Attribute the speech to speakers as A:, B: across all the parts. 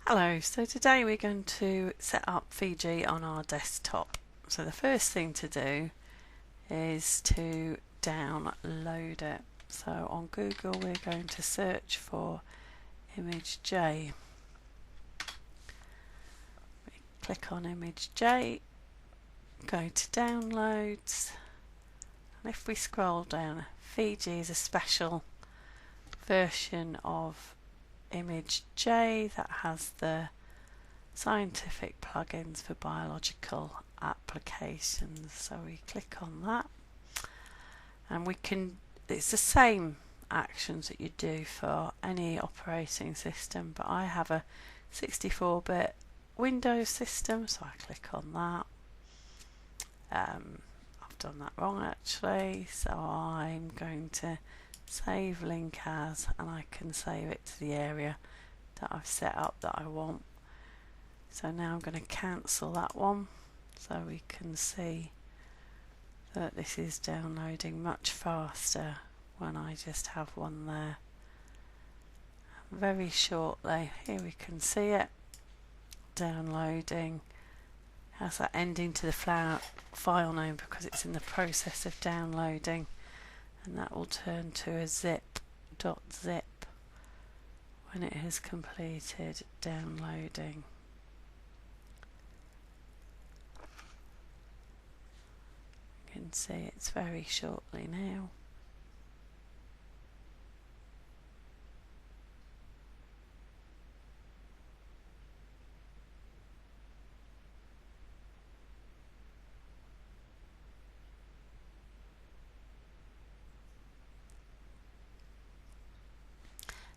A: Hello, so today we're going to set up Fiji on our desktop. So the first thing to do is to download it. So on Google we're going to search for Imagej. We click on Imagej, go to downloads, and if we scroll down, Fiji is a special version of Imagej that has the scientific plugins for biological applications. So we click on that, and it's the same actions that you do for any operating system, but I have a 64-bit Windows system, so I click on that. I've done that wrong actually, so I'm going to save link as, and I can save it to the area that I've set up that I want. So now I'm going to cancel that one, so we can see that this is downloading much faster when I just have one there. Very shortly, here we can see it downloading. Has that ending to the file name because it's in the process of downloading, and that will turn to a zip.zip when it has completed downloading. You can see it's very shortly now.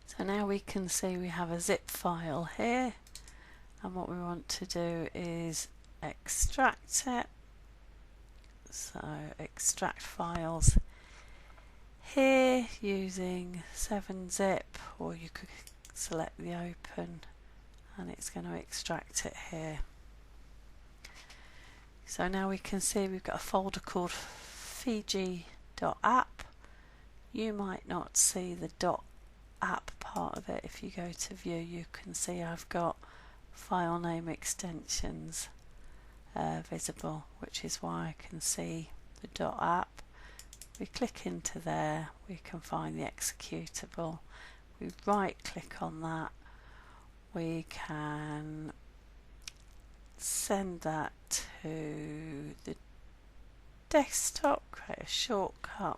A: So now we can see we have a zip file here, and what we want to do is extract it. So extract files here using 7-zip, or you could select the open and it's going to extract it here. So now we can see we've got a folder called Fiji.app. You might not see the .app part of it. If you go to view, you can see I've got file name extensions visible, which is why I can see the .app. We click into there, we can find the executable. We right click on that, we can send that to the desktop, create a shortcut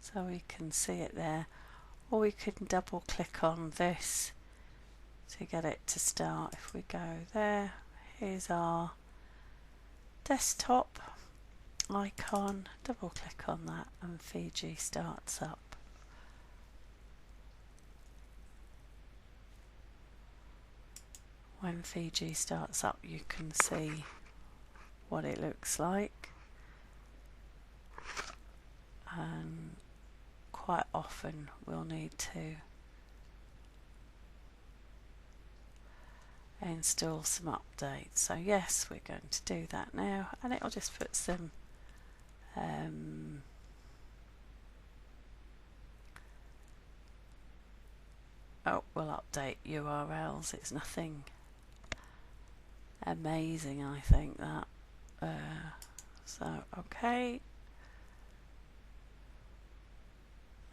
A: so we can see it there, or we can double click on this to get it to start. If we go there, here's our desktop icon, double click on that and Fiji starts up. When Fiji starts up, you can see what it looks like, and quite often we'll need to install some updates. So yes, we're going to do that now, and it'll just put some we'll update URLs. It's nothing amazing, I think, that so okay,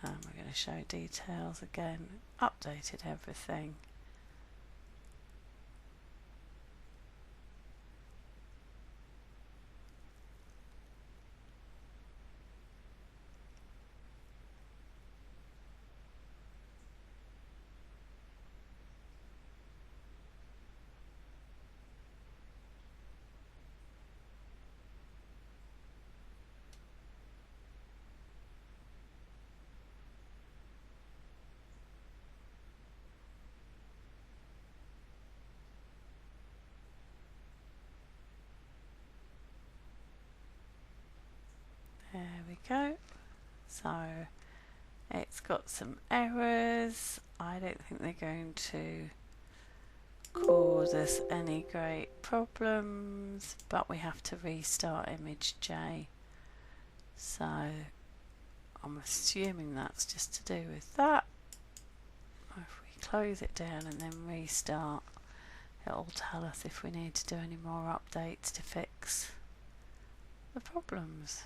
A: and we're going to show details again, updated everything. There we go. So it's got some errors. I don't think they're going to cause us any great problems, but we have to restart Imagej. So I'm assuming that's just to do with that. If we close it down and then restart, It'll tell us if we need to do any more updates to fix the problems.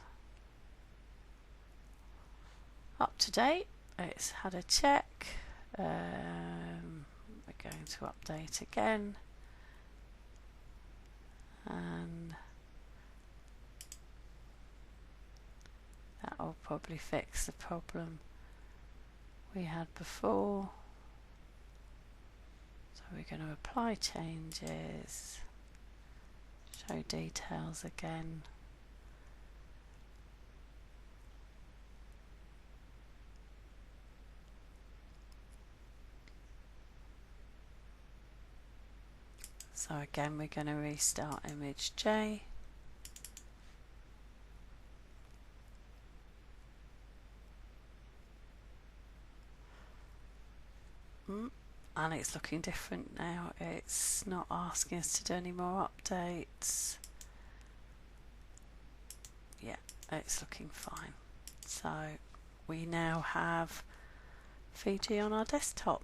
A: Up to date, it's had a check. We're going to update again, and that will probably fix the problem we had before. So we're going to apply changes, show details again. So again, we're going to restart Imagej. And it's looking different now. It's not asking us to do any more updates. Yeah, it's looking fine. So we now have Fiji on our desktop.